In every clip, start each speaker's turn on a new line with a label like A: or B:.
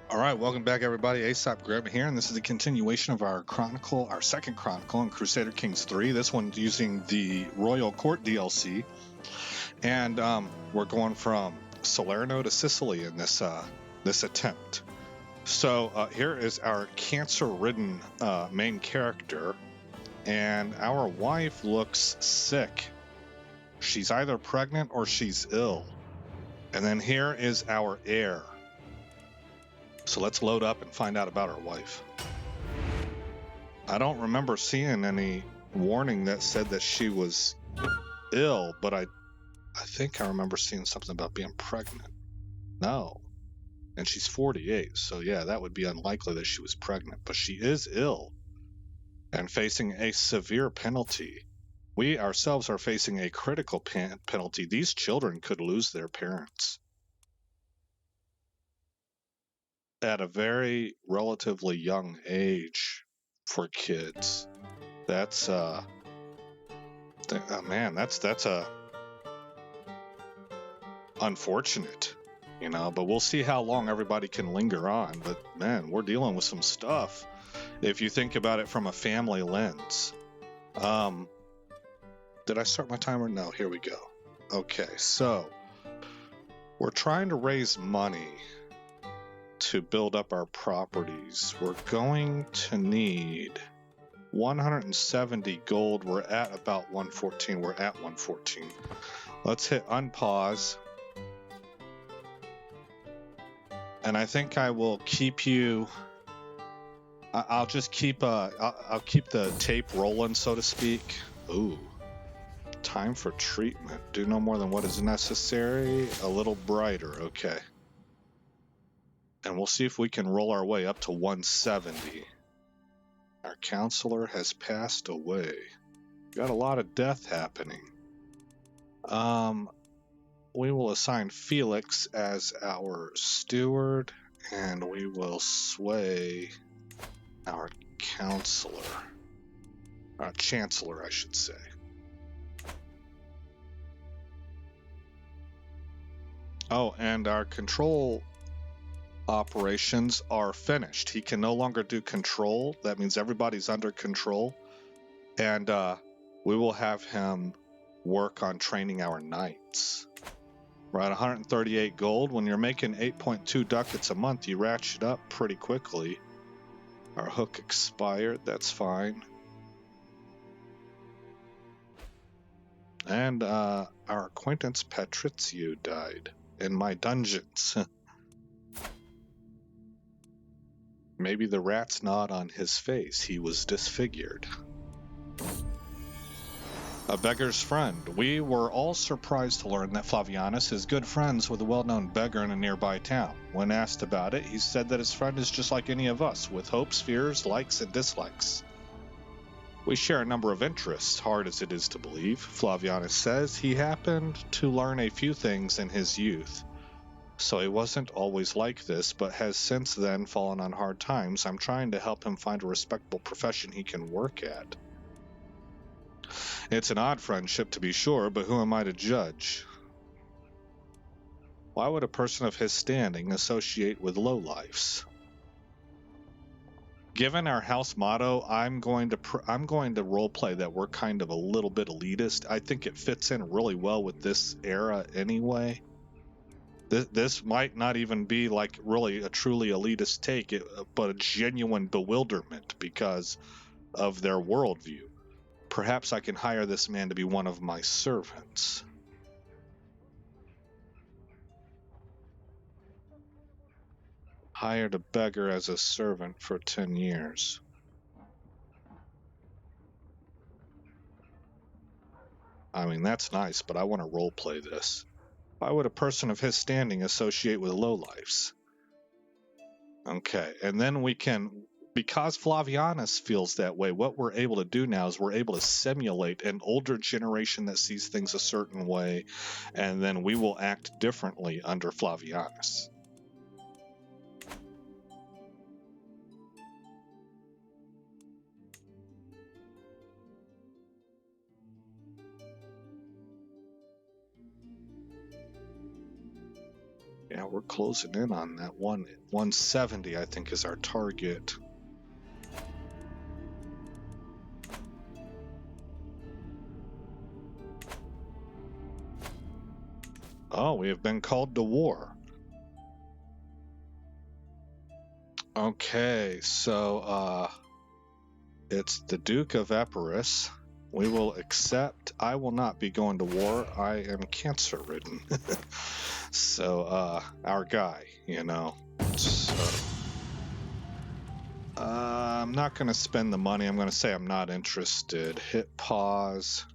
A: All right, welcome back, everybody. Aesop Grim here, and this is a continuation of our chronicle, our second chronicle in Crusader Kings 3. This one's using the Royal Court DLC, and we're going from Salerno to Sicily in this attempt. So here is our cancer-ridden main character, and our wife looks sick. She's either pregnant or she's ill. And then here is our heir. So let's load up and find out about our wife. I don't remember seeing any warning that said that she was ill, but I think I remember seeing something about being pregnant. No. And she's 48, so yeah, that would be unlikely that she was pregnant. But she is ill and facing a severe penalty. We ourselves are facing a critical penalty. These children could lose their parents at a very relatively young age for kids. That's man, that's unfortunate, you know, but we'll see how long everybody can linger on. But man, we're dealing with some stuff if you think about it from a family lens. Did I start my timer? No, here we go. Okay, so we're trying to raise money to build up our properties. We're going to need 170 gold. We're at about 114. We're at 114. Let's hit unpause. And I think I will keep you. I'll just keep. I'll keep the tape rolling, so to speak. Ooh. Time for treatment. Do no more than what is necessary. A little brighter. Okay. And we'll see if we can roll our way up to 170. Our counselor has passed away. Got a lot of death happening. We will assign Felix as our steward, and we will sway our counselor. Chancellor, I should say. Oh, and our control operations are finished. He can no longer do control. That means everybody's under control. And we will have him work on training our knights. We're at 138 gold. When you're making 8.2 ducats a month, you ratchet up pretty quickly. Our hook expired. That's fine. And our acquaintance Patrizio died in my dungeons. Maybe the rat's not on his face. He was disfigured. A beggar's friend. We were all surprised to learn that Flavianus is good friends with a well-known beggar in a nearby town. When asked about it, he said that his friend is just like any of us, with hopes, fears, likes, and dislikes. We share a number of interests, hard as it is to believe. Flavianus says he happened to learn a few things in his youth. So he wasn't always like this, but has since then fallen on hard times. I'm trying to help him find a respectable profession he can work at. It's an odd friendship, to be sure, but who am I to judge? Why would a person of his standing associate with lowlifes? Given our house motto, I'm going to roleplay that we're kind of a little bit elitist. I think it fits in really well with this era anyway. This might not even be like really a truly elitist take, but a genuine bewilderment because of their worldview. Perhaps I can hire this man to be one of my servants. Hired a beggar as a servant for 10 years. I mean, that's nice, but I want to roleplay this. Why would a person of his standing associate with lowlifes? Okay, and then we can, because Flavianus feels that way, what we're able to do now is we're able to simulate an older generation that sees things a certain way, and then we will act differently under Flavianus. Yeah, we're closing in on that 170, I think, is our target. Oh, we have been called to war. Okay, so it's the Duke of Epirus. We will accept. I will not be going to war. I am cancer ridden. So our guy, you know. So, I'm not going to spend the money. I'm going to say I'm not interested. Hit pause.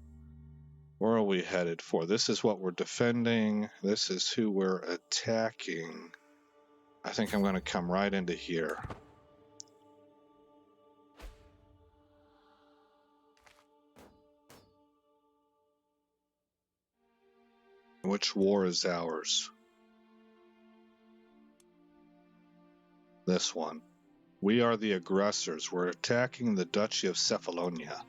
A: Where are we headed for? This is what we're defending. This is who we're attacking. I think I'm going to come right into here. Which war is ours? This one. We are the aggressors. We're attacking the Duchy of Cephalonia.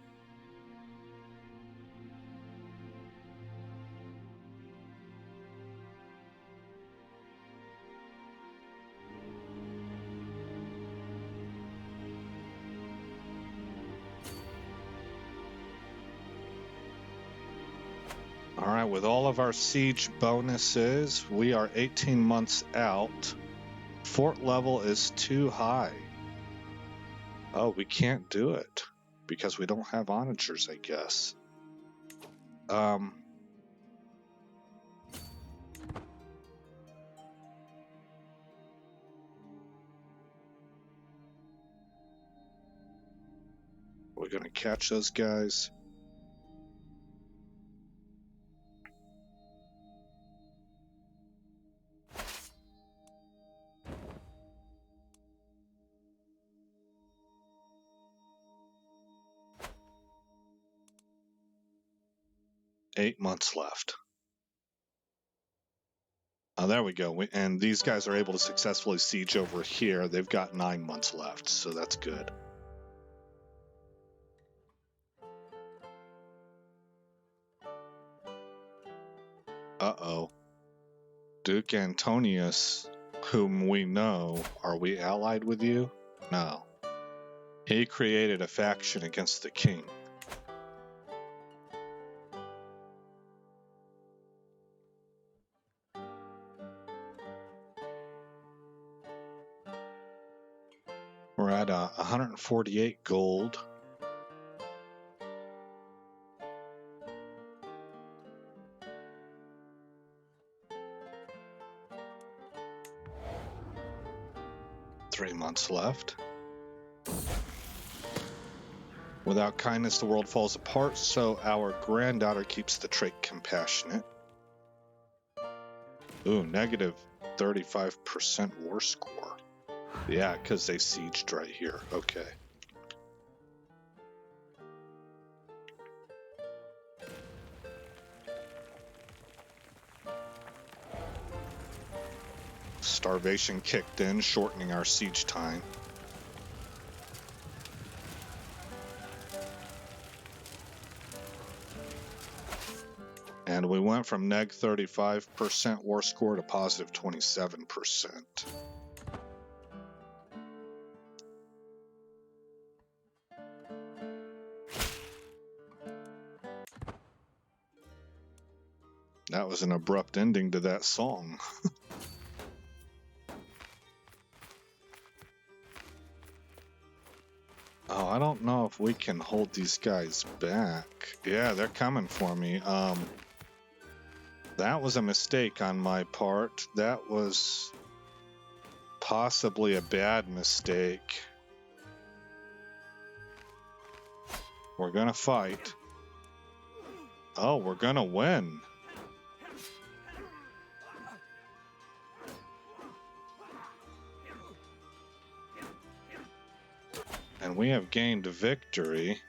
A: Alright, with all of our siege bonuses, we are 18 months out. Fort level is too high. Oh, we can't do it because we don't have onagers, I guess. We're gonna catch those guys. Eight months left. Oh, there we go. And these guys are able to successfully siege over here. They've got 9 months left, so that's good. Uh-oh. Duke Antonius, whom we know, are we allied with you? No. He created a faction against the king. We're at 148 gold. Three months left. Without kindness, the world falls apart, so our granddaughter keeps the trait compassionate. Ooh, negative 35% war score. Yeah, because they sieged right here. Okay. Starvation kicked in, shortening our siege time. And we went from neg 35% war score to positive 27%. That was an abrupt ending to that song. Oh, I don't know if we can hold these guys back. Yeah, they're coming for me. That was a mistake on my part. That was possibly a bad mistake. We're gonna fight. Oh, we're gonna win. And we have gained a victory.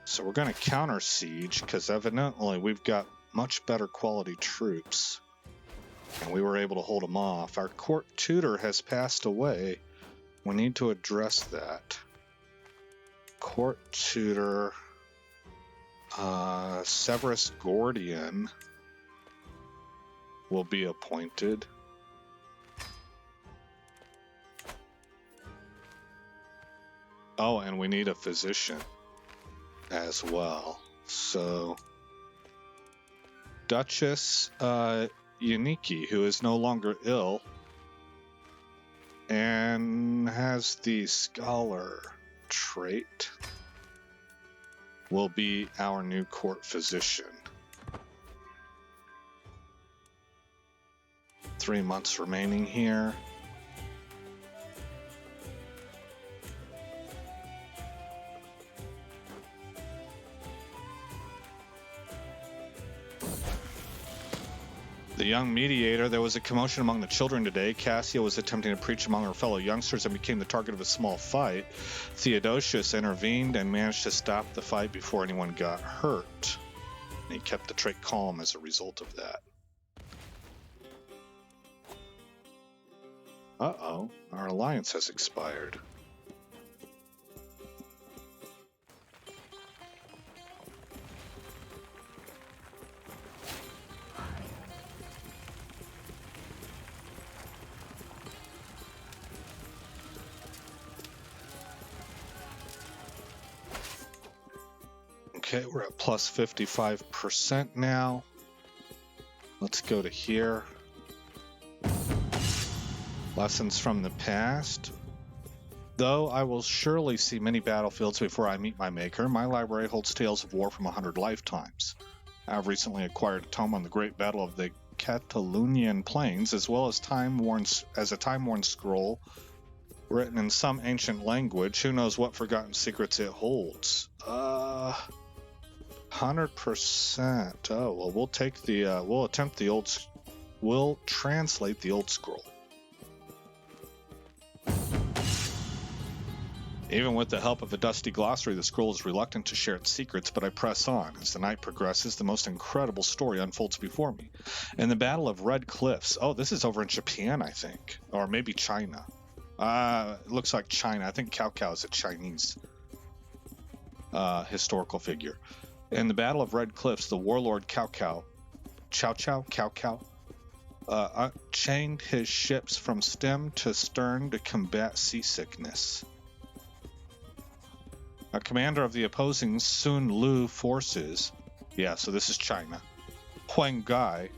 A: So we're going to counter siege because evidently we've got much better quality troops. And we were able to hold them off. Our court tutor has passed away. We need to address that. Court tutor, Severus Gordian. will be appointed. Oh, and we need a physician as well. So, Duchess Yaniki, who is no longer ill and has the scholar trait, will be our new court physician. 3 months remaining here. The young mediator. There was a commotion among the children today. Cassia was attempting to preach among her fellow youngsters and became the target of a small fight. Theodosius intervened and managed to stop the fight before anyone got hurt. And he kept the trait calm as a result of that. Uh-oh, our alliance has expired. Okay, we're at plus 55% now. Let's go to here. Lessons from the past. Though I will surely see many battlefields before I meet my maker, my library holds tales of war from 100 lifetimes. I have recently acquired a tome on the Great Battle of the Catalonian Plains, as well as a time-worn scroll written in some ancient language. Who knows what forgotten secrets it holds? 100%. Oh, well, we'll take the, we'll translate the old scroll. Even with the help of a dusty glossary, the scroll is reluctant to share its secrets, but I press on. As the night progresses, the most incredible story unfolds before me. In the Battle of Red Cliffs, oh, this is over in Japan, I think, or maybe China. It looks like China. I think Cao Cao is a Chinese historical figure. In the Battle of Red Cliffs, the warlord Cao Cao chained his ships from stem to stern to combat seasickness. A commander of the opposing Sun Lu forces, yeah, so this is China, Huang Gai,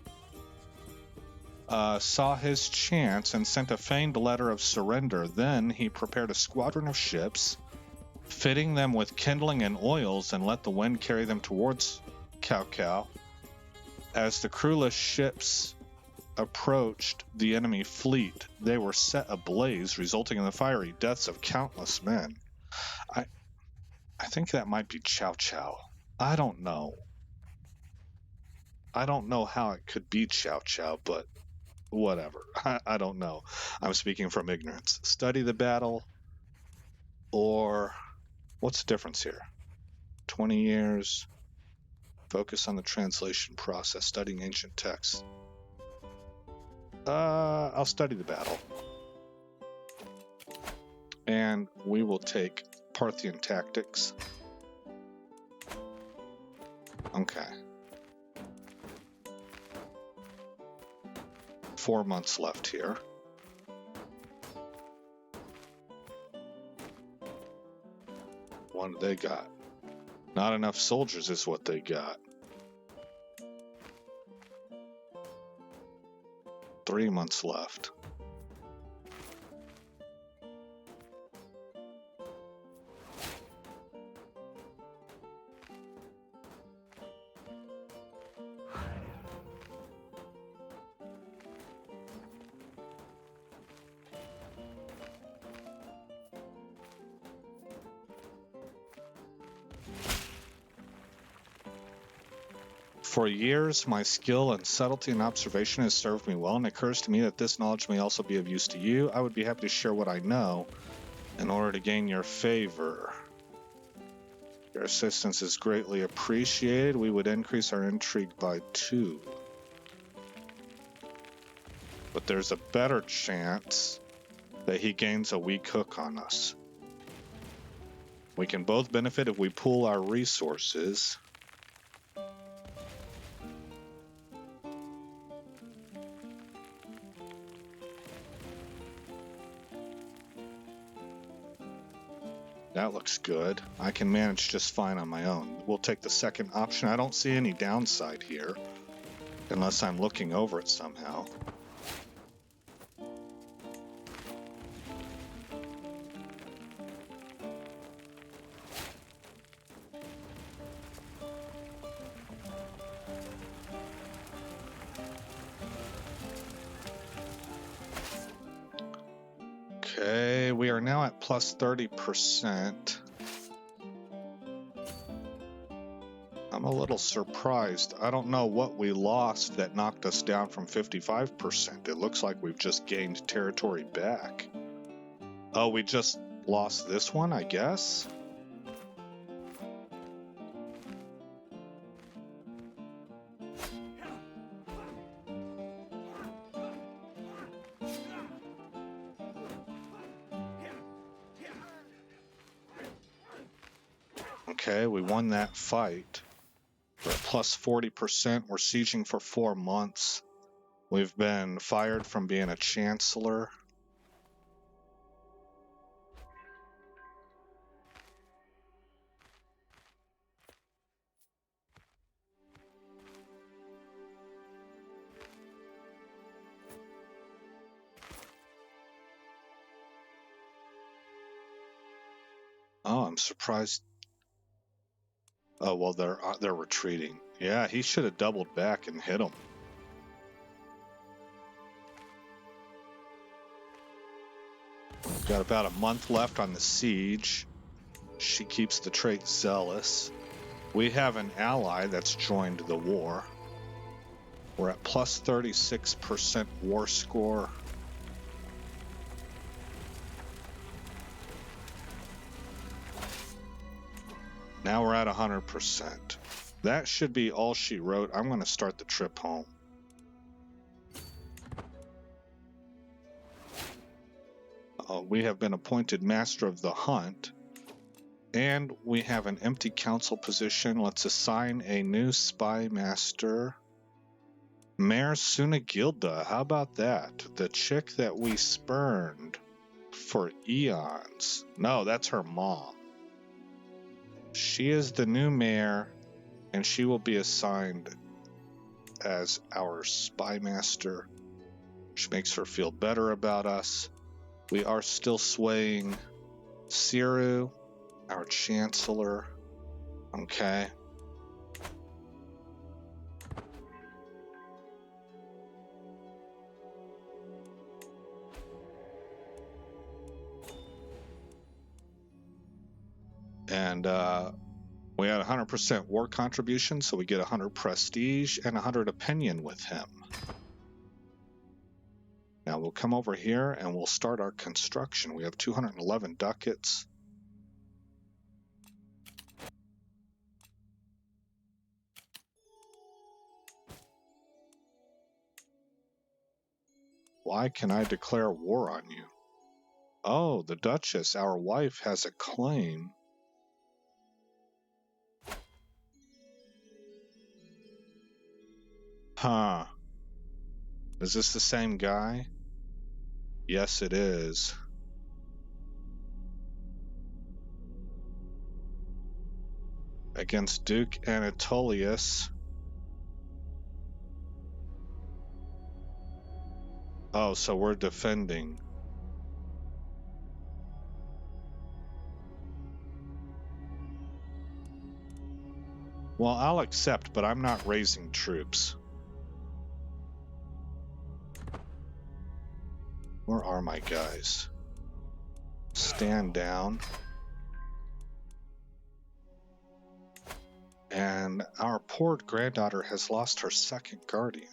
A: saw his chance and sent a feigned letter of surrender. Then he prepared a squadron of ships, fitting them with kindling and oils, and let the wind carry them towards Cao Cao. As the crewless ships approached the enemy fleet, they were set ablaze, resulting in the fiery deaths of countless men. I think that might be Cao Cao. I don't know. I don't know how it could be Cao Cao, but whatever. I don't know. I'm speaking from ignorance. Study the battle, or what's the difference here? 20 years. Focus on the translation process, studying ancient texts. I'll study the battle. And we will take Parthian tactics. Okay. 4 months left here. What do they got? Not enough soldiers is what they got. 3 months left. For years, my skill and subtlety in observation has served me well, and it occurs to me that this knowledge may also be of use to you. I would be happy to share what I know in order to gain your favor. Your assistance is greatly appreciated. We would increase our intrigue by 2. But there's a better chance that he gains a weak hook on us. We can both benefit if we pool our resources. That looks good. I can manage just fine on my own. We'll take the second option. I don't see any downside here, unless I'm looking over it somehow. Okay, we are now at plus 30%. I'm a little surprised. I don't know what we lost that knocked us down from 55%. It looks like we've just gained territory back. Oh, we just lost this one, I guess? Okay, we won that fight. We're at plus 40%. We're sieging for 4 months. We've been fired from being a chancellor. Oh, I'm surprised. Oh, well, they're retreating. Yeah, he should have doubled back and hit him. Got about a month left on the siege. She keeps the trait zealous. We have an ally that's joined the war. We're at plus 36% war score. Now we're at 100%. That should be all she wrote. I'm going to start the trip home. We have been appointed master of the hunt. And we have an empty council position. Let's assign a new spy master. Mare Sunagilda. How about that? The chick that we spurned for eons. No, that's her mom. She is the new mayor, and she will be assigned as our spy master, which makes her feel better about us. We are still swaying Siru, our chancellor. Okay. And we had 100% war contribution, so we get 100 prestige and 100 opinion with him. Now we'll come over here and we'll start our construction. We have 211 ducats. Why can I declare war on you? Oh, the Duchess, our wife, has a claim. Huh. Is this the same guy? Yes, it is. Against Duke Anatolius. Oh, so we're defending. Well, I'll accept, but I'm not raising troops. Where are my guys? Stand down. And our poor granddaughter has lost her second guardian.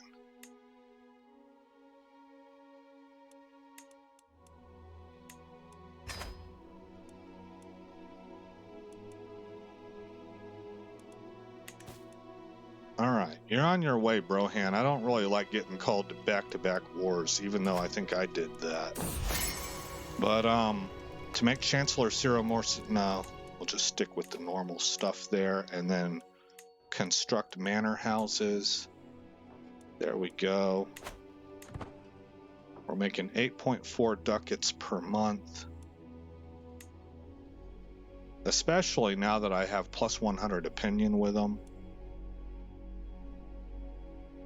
A: Alright, you're on your way, Brohan. I don't really like getting called to back-to-back wars, even though I think I did that. But, to make Chancellor Ciro more... No, we'll just stick with the normal stuff there, and then construct manor houses. There we go. We're making 8.4 ducats per month. especially now that I have plus 100 opinion with him.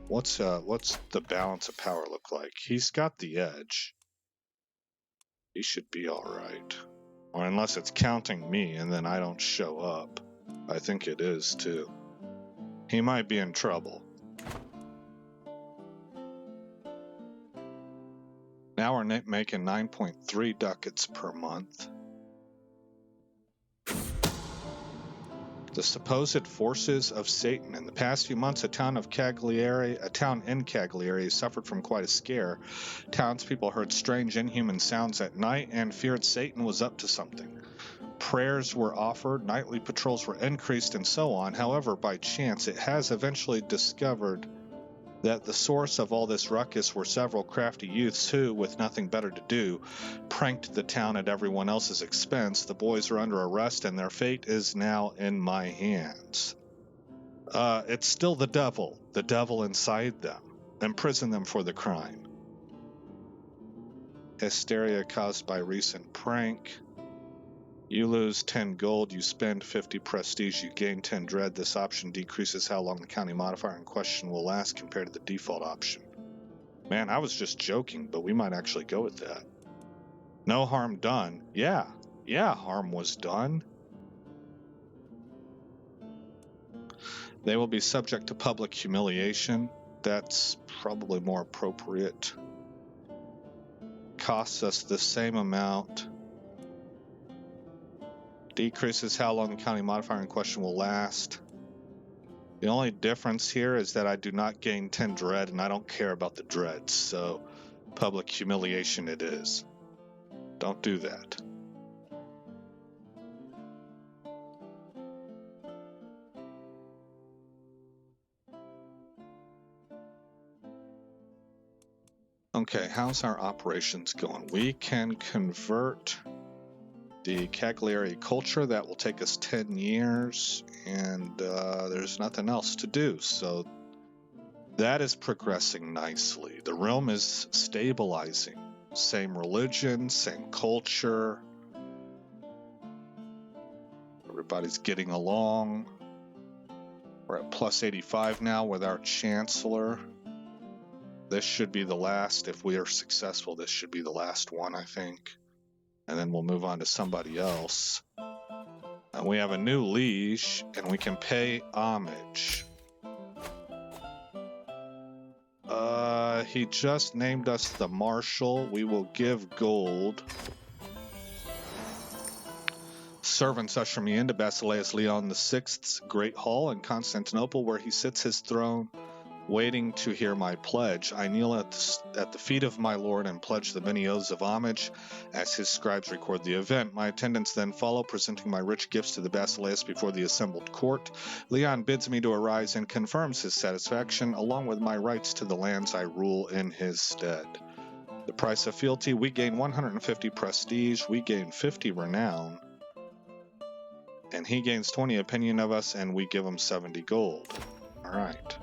A: What's the balance of power look like? He's got the edge. He should be all right. Or unless it's counting me and then I don't show up. I think it is too. He might be in trouble. Now we're making 9.3 ducats per month. The supposed forces of Satan. In the past few months, a town in Cagliari, suffered from quite a scare. Townspeople heard strange, inhuman sounds at night and feared Satan was up to something. Prayers were offered, nightly patrols were increased, and so on. However, by chance, it has eventually discovered that the source of all this ruckus were several crafty youths who, with nothing better to do, pranked the town at everyone else's expense. The boys are under arrest, and their fate is now in my hands. It's still the devil inside them. Imprison them for the crime. Hysteria caused by recent prank. You lose 10 gold, you spend 50 prestige, you gain 10 dread. This option decreases how long the county modifier in question will last compared to the default option. Man, I was just joking, but we might actually go with that. No harm done. Yeah, harm was done. They will be subject to public humiliation. That's probably more appropriate. Costs us the same amount. Decreases how long the county modifier in question will last. The only difference here is that I do not gain 10 dread, and I don't care about the dread, so public humiliation it is. Don't do that. Okay, how's our operations going? We can convert the Cagliari culture. That will take us 10 years, and there's nothing else to do, so that is progressing nicely. The realm is stabilizing. Same religion, same culture. Everybody's getting along. We're at plus 85 now with our chancellor. This should be the last. If we are successful, this should be the last one, I think. And then we'll move on to somebody else. And we have a new liege, and we can pay homage. He just named us the marshal. We will give gold. Servants usher me into Basileus Leon VI's great hall in Constantinople, where he sits his throne, waiting to hear my pledge. I kneel at the feet of my lord and pledge the many oaths of homage as his scribes record the event. My attendants then follow, presenting my rich gifts to the Basileus before the assembled court. Leon bids me to arise and confirms his satisfaction, along with my rights to the lands I rule in his stead. The price of fealty: we gain 150 prestige, we gain 50 renown, and he gains 20 opinion of us, and we give him 70 gold. All right.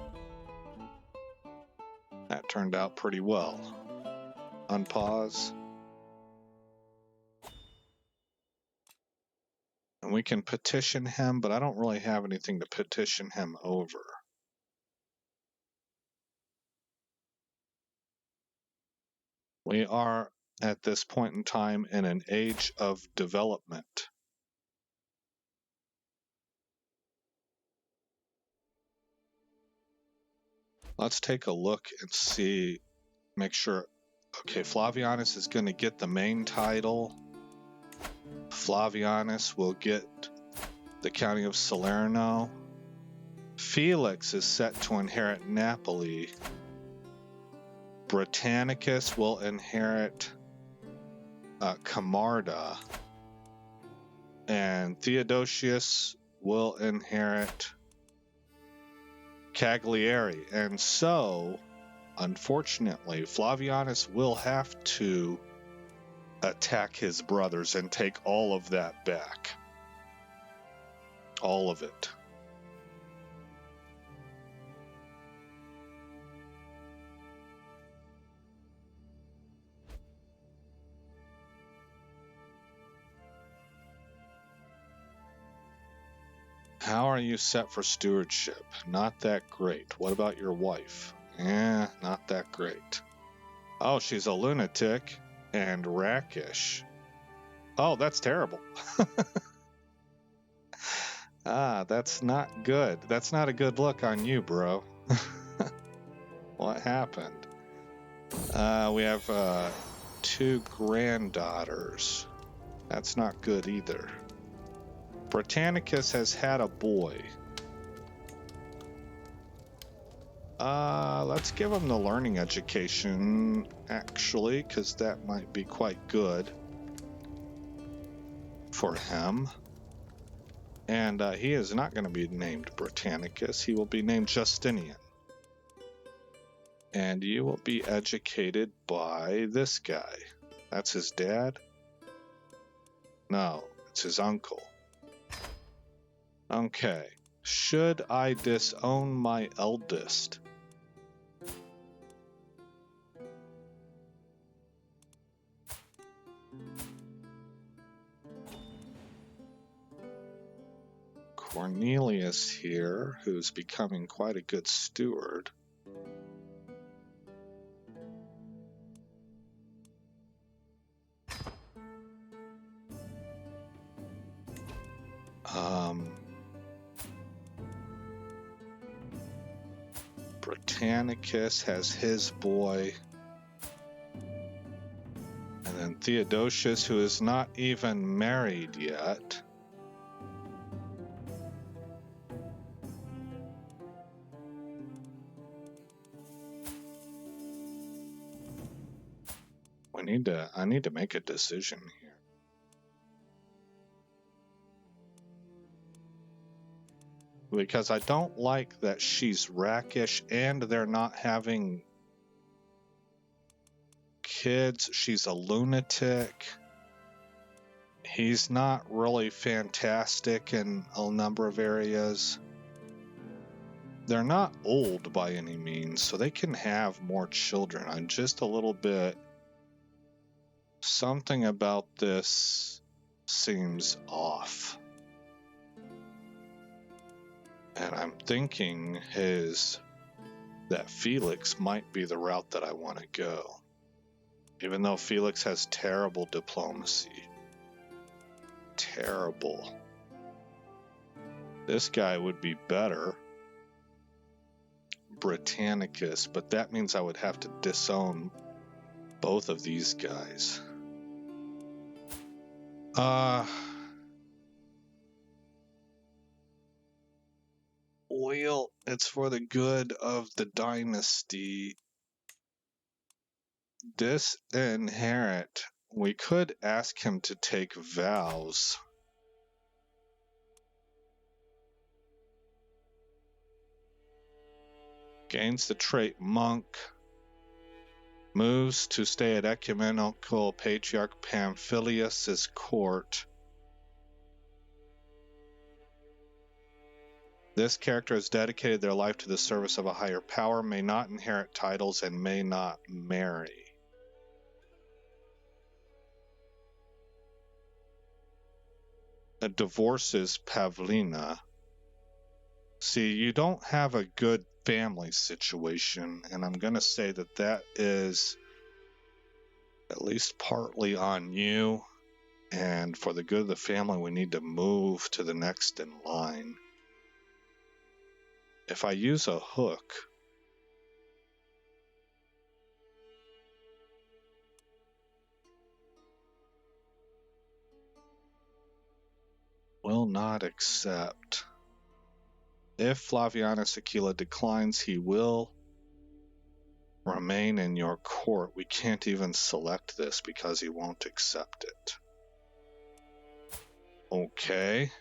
A: That turned out pretty well. Unpause. And we can petition him, but I don't really have anything to petition him over. We are, at this point in time, in an age of development. Let's take a look and see, make sure. Okay, Flavianus is going to get the main title. Flavianus will get the county of Salerno. Felix is set to inherit Napoli. Britannicus will inherit Camarda. And Theodosius will inherit Cagliari. And so, unfortunately, Flavianus will have to attack his brothers and take all of that back. All of it. How are you set for stewardship? Not that great. What about your wife? Not that great. Oh, she's a lunatic and rakish. Oh, that's terrible. That's not good. That's not a good look on you, bro. What happened? We have 2 granddaughters. That's not good either. Britannicus has had a boy. Let's give him the learning education, actually, because that might be quite good for him. And he is not going to be named Britannicus. He will be named Justinian. And you will be educated by this guy. That's his dad? No, it's his uncle. Okay. Should I disown my eldest? Cornelius here, who's becoming quite a good steward. Britannicus has his boy. And then Theodosius, who is not even married yet. I need to make a decision here. Because I don't like that she's rakish and they're not having kids. She's a lunatic. He's not really fantastic in a number of areas. They're not old by any means, so they can have more children. I'm just a little bit... Something about this seems off. And I'm thinking that Felix might be the route that I want to go. Even though Felix has terrible diplomacy. Terrible. This guy would be better. Britannicus, but that means I would have to disown both of these guys. Well, it's for the good of the dynasty. Disinherit. We could ask him to take vows. Gains the trait monk. Moves to stay at ecumenical patriarch Pamphilius's court. This character has dedicated their life to the service of a higher power, may not inherit titles, and may not marry. Divorces Pavlina. See, you don't have a good family situation, and I'm going to say that is at least partly on you, and for the good of the family, we need to move to the next in line. If I use a hook, will not accept. If Flavianus Aquila declines, he will remain in your court. We can't even select this because he won't accept it. Okay.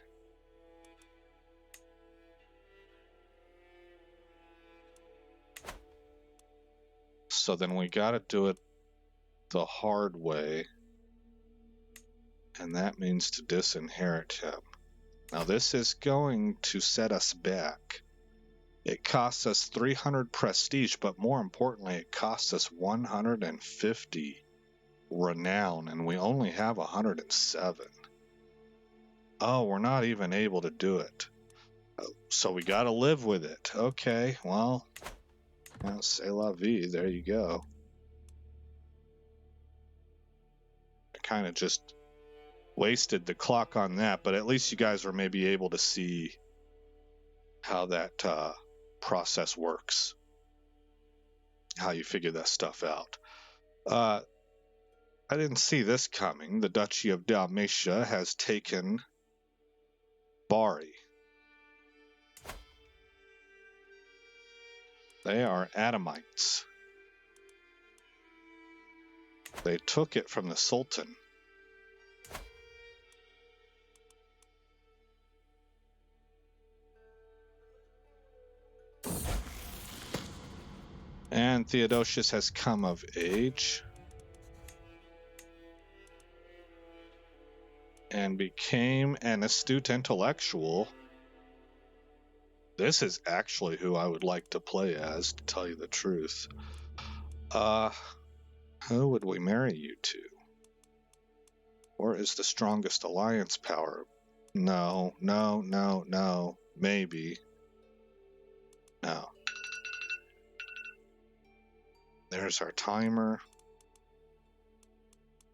A: So then we gotta do it the hard way. And that means to disinherit him. Now this is going to set us back. It costs us 300 prestige, but more importantly, it costs us 150 renown, and we only have 107. Oh, we're not even able to do it. So we gotta live with it. Okay, well, yeah, c'est la vie. There you go. I kind of just wasted the clock on that, but at least you guys were maybe able to see how that process works, how you figure that stuff out. I didn't see this coming. The Duchy of Dalmatia has taken Bari. They are Adamites. They took it from the Sultan. And Theodosius has come of age and became an astute intellectual. This is actually who I would like to play as, to tell you the truth. Who would we marry you to? Or is the strongest alliance power? No, no, no, no. Maybe. No. There's our timer.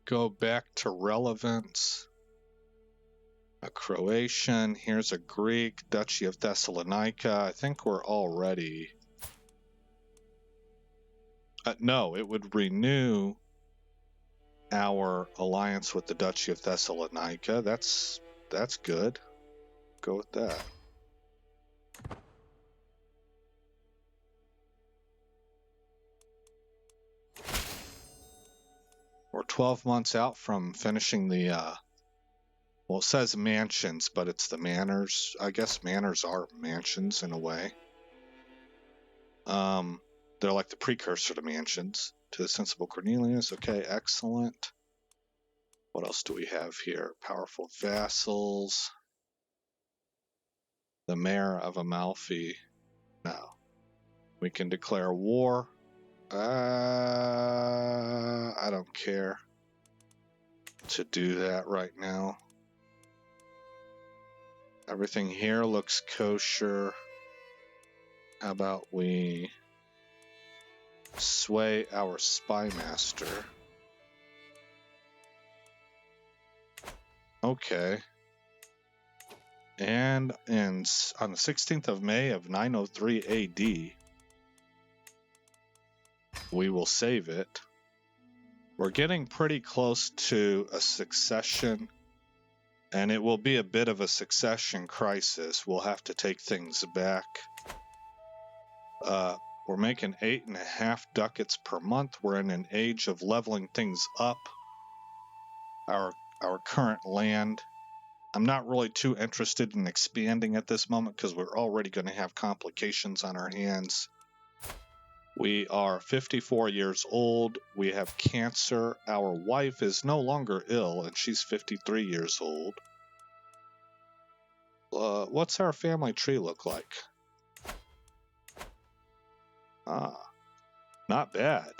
A: Go back to relevance. A Croatian. Here's a Greek. Duchy of Thessalonica. I think we're already... no, it would renew our alliance with the Duchy of Thessalonica. That's good. Go with that. We're 12 months out from finishing the, well, it says mansions, but it's the manors. I guess manors are mansions in a way. They're like the precursor to mansions. To the sensible Cornelius. Okay, excellent. What else do we have here? Powerful vassals. The mayor of Amalfi. No. We can declare war. I don't care to do that right now. Everything here looks kosher. How about we sway our spy master? Okay. And on the 16th of May of 903 AD, we will save it. We're getting pretty close to a succession, and it will be a bit of a succession crisis. We'll have to take things back. We're making 8.5 ducats per month. We're in an age of leveling things up. Our current land. I'm not really too interested in expanding at this moment because we're already going to have complications on our hands. We are 54 years old. We have cancer. Our wife is no longer ill, and she's 53 years old. What's our family tree look like? Not bad.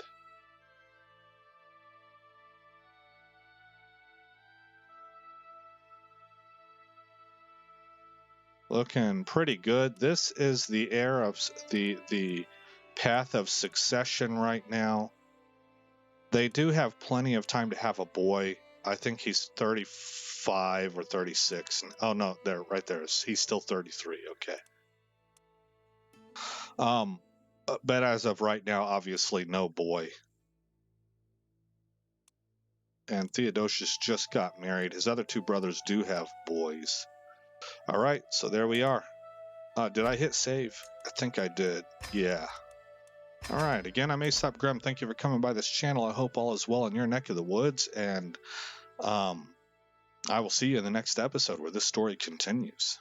A: Looking pretty good. This is the heir of the path of succession right now. They do have plenty of time to have a boy. I think he's 35 or 36. Oh no, there, right there. He's still 33. Okay. But as of right now, obviously no boy. And Theodosius just got married. His other two brothers do have boys. All right, so there we are. Did I hit save? I think I did. Yeah. All right, again, I'm Aesop Grim. Thank you for coming by this channel. I hope all is well in your neck of the woods, and I will see you in the next episode where this story continues.